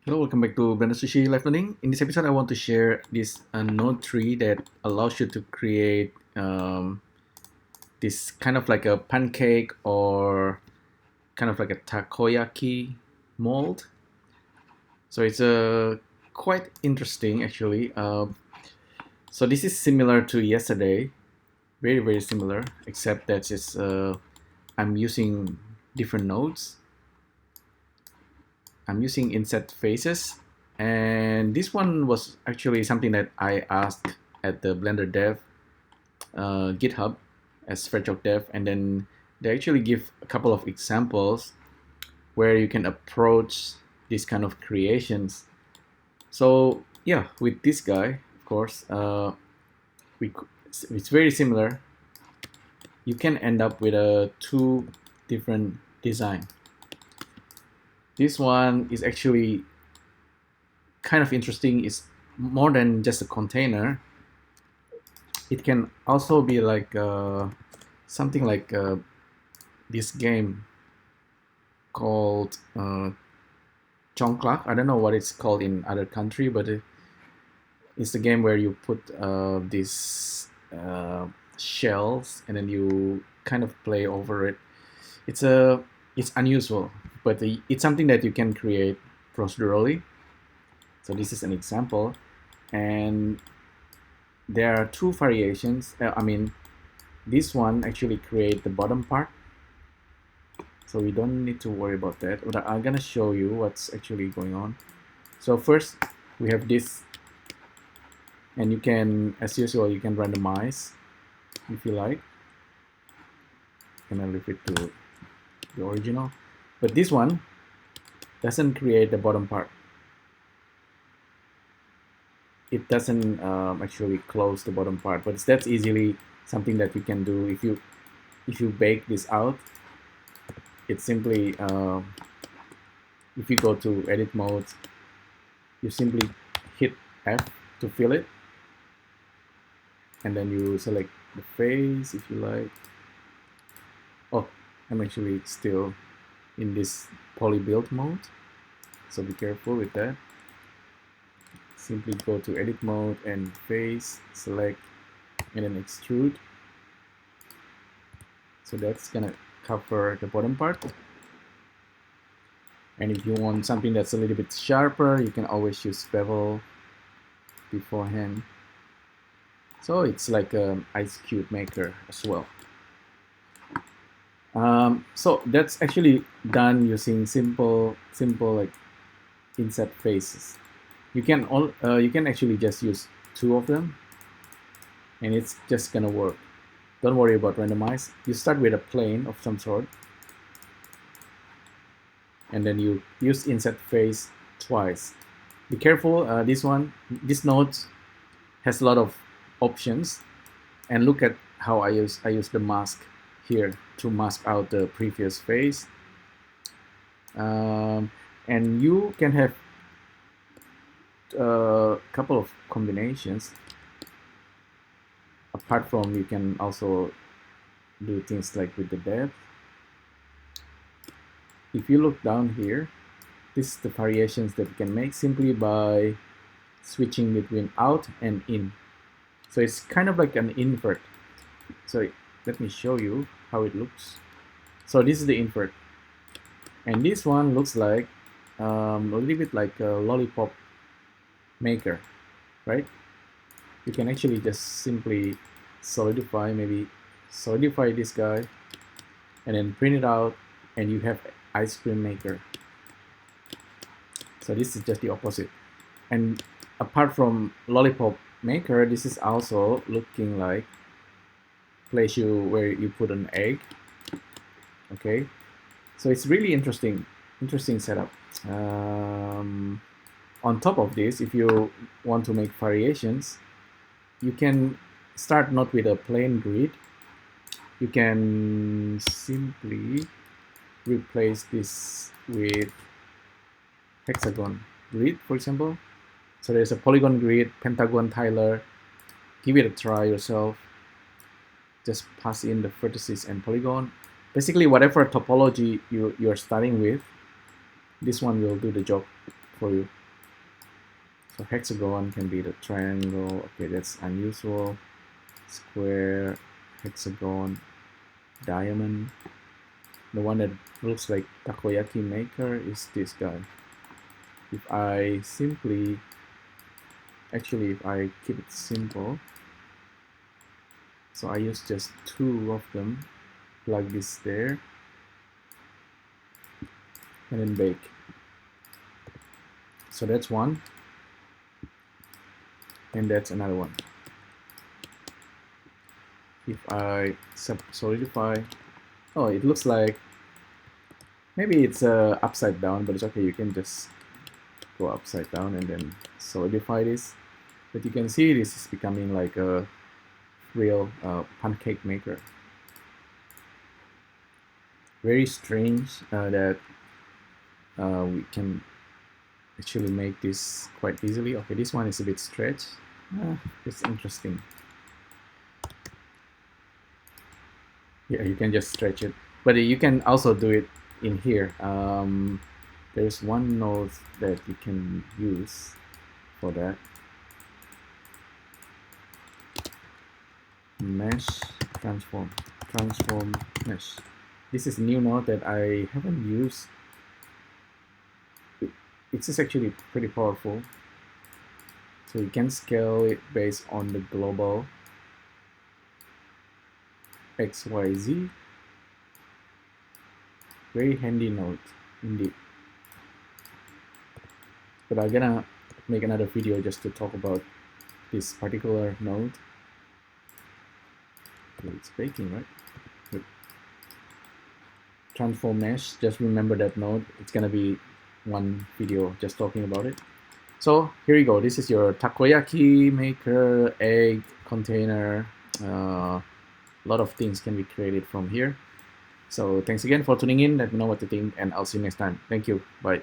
Hello, welcome back to Blender Sushi Live Learning. In this episode, I want to share this node tree that allows you to create this kind of like a pancake or kind of like a takoyaki mold. So it's quite interesting actually. So this is similar to yesterday, very similar, except that I'm using different nodes. I'm using inset faces, and this one was actually something that I asked at the Blender Dev GitHub as Fredjock Dev, and then they actually give a couple of examples where you can approach these kind of creations. So yeah, with this guy, of course, it's very similar. You can end up with two different design. This one is actually kind of interesting. It's more than just a container. It can also be like something like this game called Chongklak. I don't know what it's called in other country, but it's a game where you put these shells and then you kind of play over it. It's unusual, but it's something that you can create procedurally. So this is an example, and there are two variations. This one actually create the bottom part, so we don't need to worry about that. But I'm gonna show you what's actually going on. So first we have this, and you can, as usual, you can randomize if you like. And I'll leave it to the original. But this one doesn't create the bottom part. It doesn't actually close the bottom part, but that's easily something that you can do if you bake this out. It's simply if you go to edit mode, you simply hit F to fill it, and then you select the face if you like. Oh, I'm actually still in this poly build mode, so be careful with that. Simply go to edit mode and face, select, and then extrude. So that's gonna cover the bottom part. And if you want something that's a little bit sharper, you can always use bevel beforehand. So it's like an ice cube maker as well. So that's actually done using simple like inset faces. You can actually just use two of them, and it's just gonna work. Don't worry about randomize. You start with a plane of some sort, and then you use inset face twice. Be careful. This node has a lot of options, and look at how I use the mask here to mask out the previous face. And you can have a couple of combinations. Apart from, you can also do things like with the depth. If you look down here, this is the variations that you can make simply by switching between out and in. So it's kind of like an invert. So let me show you how it looks. So this is the invert, and this one looks like a little bit like a Lollopop Maker, right? You can actually just simply solidify this guy, and then print it out, and you have ice cream maker. So this is just the opposite. And apart from Lollopop Maker, this is also looking like place where you put an egg. Okay, so it's really interesting setup. On top of this, if you want to make variations, you can start not with a plain grid. You can simply replace this with hexagon grid, for example. So there's a polygon grid, pentagon tiler. Give it a try yourself. Just pass in the vertices and polygon. Basically, whatever topology you're starting with, this one will do the job. for you. So hexagon can be the triangle. Okay, that's unusual. Square, hexagon, diamond. The one that looks like Takoyaki Maker is this guy. If I simply, actually if I keep it simple, so I use just 2 of them, plug this there, and then bake. So that's one, and that's another one. If I solidify, oh, it looks like maybe it's upside down, but it's okay. You can just go upside down and then solidify this. But you can see this is becoming like a real pancake maker. Very strange that we can actually make this quite easily. Okay, this one is a bit stretched. It's interesting. Yeah, you can just stretch it, but you can also do it in here. There's one node that you can use for that. Mesh, transform mesh. This is a new node that I haven't used. It's just actually pretty powerful. So you can scale it based on the global XYZ. Very handy node indeed. But I'm gonna make another video just to talk about this particular node. Okay, it's baking, right? Good. Transform mesh, just remember that node. It's gonna be one video just talking about it. So here you go. This is your takoyaki maker, egg container. A lot of things can be created from here. So thanks again for tuning in. Let me know what you think, and I'll see you next time. Thank you. Bye.